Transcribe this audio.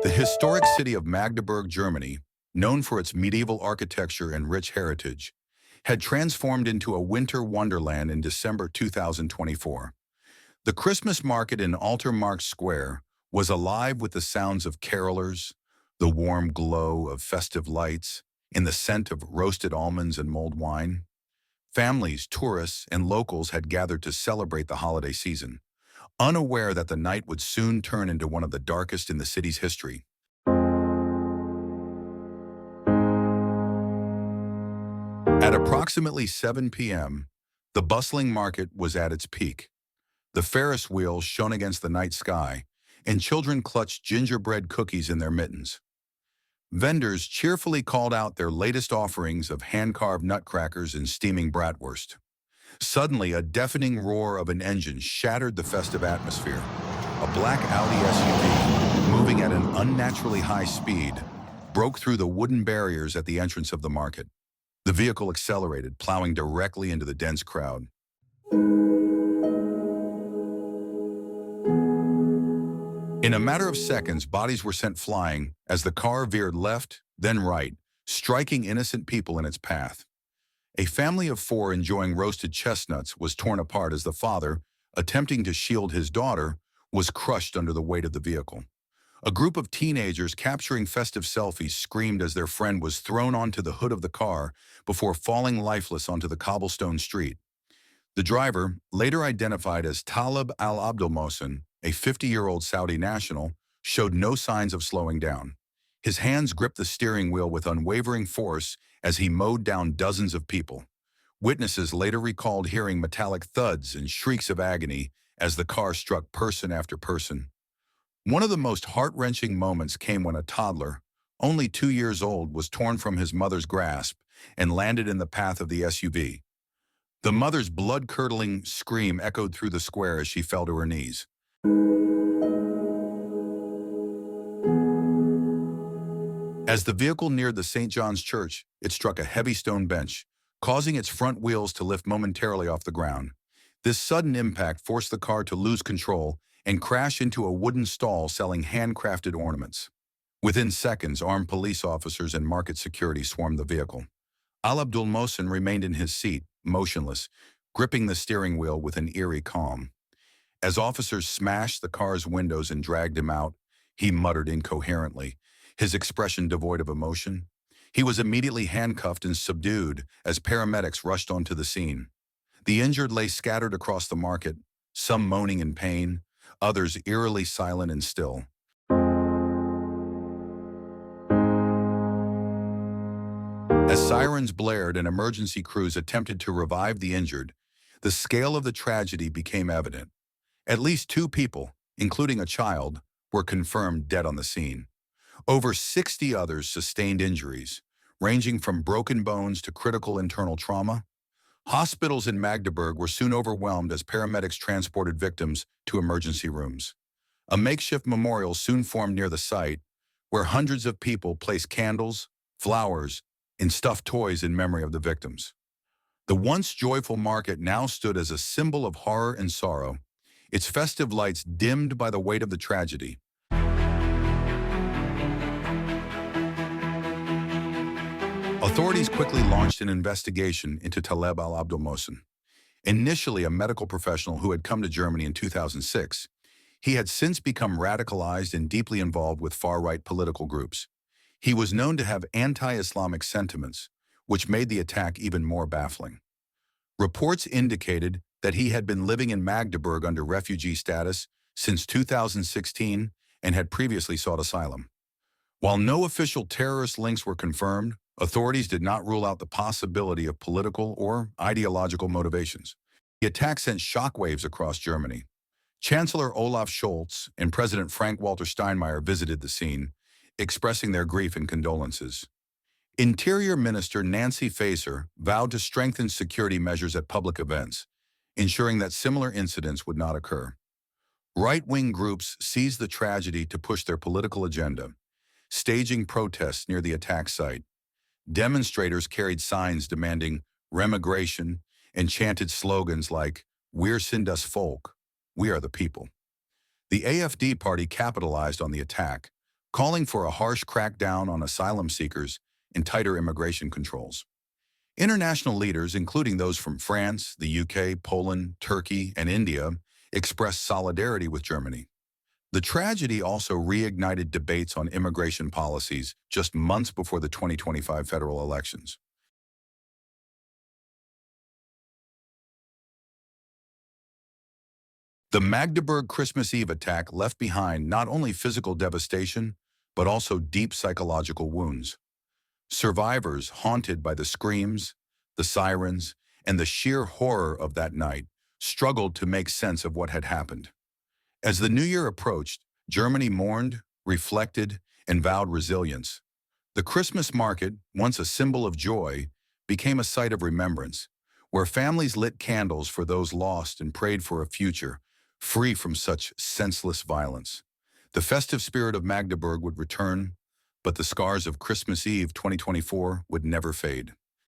The historic city of Magdeburg, Germany, known for its medieval architecture and rich heritage, had transformed into a winter wonderland in December 2024. The Christmas market in Altermarkt Square was alive with the sounds of carolers, the warm glow of festive lights, and the scent of roasted almonds and mulled wine. Families, tourists, and locals had gathered to celebrate the holiday season, unaware that the night would soon turn into one of the darkest in the city's history. At approximately 7 p.m., the bustling market was at its peak. The Ferris wheel shone against the night sky, and children clutched gingerbread cookies in their mittens. Vendors cheerfully called out their latest offerings of hand-carved nutcrackers and steaming bratwurst. Suddenly, a deafening roar of an engine shattered the festive atmosphere. A black Audi SUV, moving at an unnaturally high speed, broke through the wooden barriers at the entrance of the market. The vehicle accelerated, plowing directly into the dense crowd. In a matter of seconds, bodies were sent flying as the car veered left, then right, striking innocent people in its path. A family of four enjoying roasted chestnuts was torn apart as the father, attempting to shield his daughter, was crushed under the weight of the vehicle. A group of teenagers capturing festive selfies screamed as their friend was thrown onto the hood of the car before falling lifeless onto the cobblestone street. The driver, later identified as Talib al-Abdelmohsen, a 50-year-old Saudi national, showed no signs of slowing down. His hands gripped the steering wheel with unwavering force as he mowed down dozens of people. Witnesses later recalled hearing metallic thuds and shrieks of agony as the car struck person after person. One of the most heart-wrenching moments came when a toddler, only 2 years old, was torn from his mother's grasp and landed in the path of the SUV. The mother's blood-curdling scream echoed through the square as she fell to her knees. As the vehicle neared the St. John's Church, it struck a heavy stone bench, causing its front wheels to lift momentarily off the ground. This sudden impact forced the car to lose control and crash into a wooden stall selling handcrafted ornaments. Within seconds, armed police officers and market security swarmed the vehicle. Al-Abdul Mohsen remained in his seat, motionless, gripping the steering wheel with an eerie calm. As officers smashed the car's windows and dragged him out, he muttered incoherently, his expression devoid of emotion. He was immediately handcuffed and subdued as paramedics rushed onto the scene. The injured lay scattered across the market, some moaning in pain, others eerily silent and still. As sirens blared and emergency crews attempted to revive the injured, the scale of the tragedy became evident. At least 2 people, including a child, were confirmed dead on the scene. Over 60 others sustained injuries, ranging from broken bones to critical internal trauma. Hospitals in Magdeburg were soon overwhelmed as paramedics transported victims to emergency rooms. A makeshift memorial soon formed near the site, where hundreds of people placed candles, flowers, and stuffed toys in memory of the victims. The once joyful market now stood as a symbol of horror and sorrow, its festive lights dimmed by the weight of the tragedy. Authorities quickly launched an investigation into Taleb al-Abdel Mohsen. Initially a medical professional who had come to Germany in 2006, he had since become radicalized and deeply involved with far-right political groups. He was known to have anti-Islamic sentiments, which made the attack even more baffling. Reports indicated that he had been living in Magdeburg under refugee status since 2016 and had previously sought asylum. While no official terrorist links were confirmed, authorities did not rule out the possibility of political or ideological motivations. The attack sent shockwaves across Germany. Chancellor Olaf Scholz and President Frank-Walter Steinmeier visited the scene, expressing their grief and condolences. Interior Minister Nancy Faeser vowed to strengthen security measures at public events, ensuring that similar incidents would not occur. Right-wing groups seized the tragedy to push their political agenda, staging protests near the attack site. Demonstrators carried signs demanding remigration and chanted slogans like, "Wir sind das Volk," "We are the people." The AfD party capitalized on the attack, calling for a harsh crackdown on asylum seekers and tighter immigration controls. International leaders, including those from France, the UK, Poland, Turkey, and India, expressed solidarity with Germany. The tragedy also reignited debates on immigration policies just months before the 2025 federal elections. The Magdeburg Christmas Eve attack left behind not only physical devastation, but also deep psychological wounds. Survivors, haunted by the screams, the sirens, and the sheer horror of that night, struggled to make sense of what had happened. As the new year approached, Germany mourned, reflected, and vowed resilience. The Christmas market, once a symbol of joy, became a site of remembrance, where families lit candles for those lost and prayed for a future free from such senseless violence. The festive spirit of Magdeburg would return, but the scars of Christmas Eve 2024 would never fade.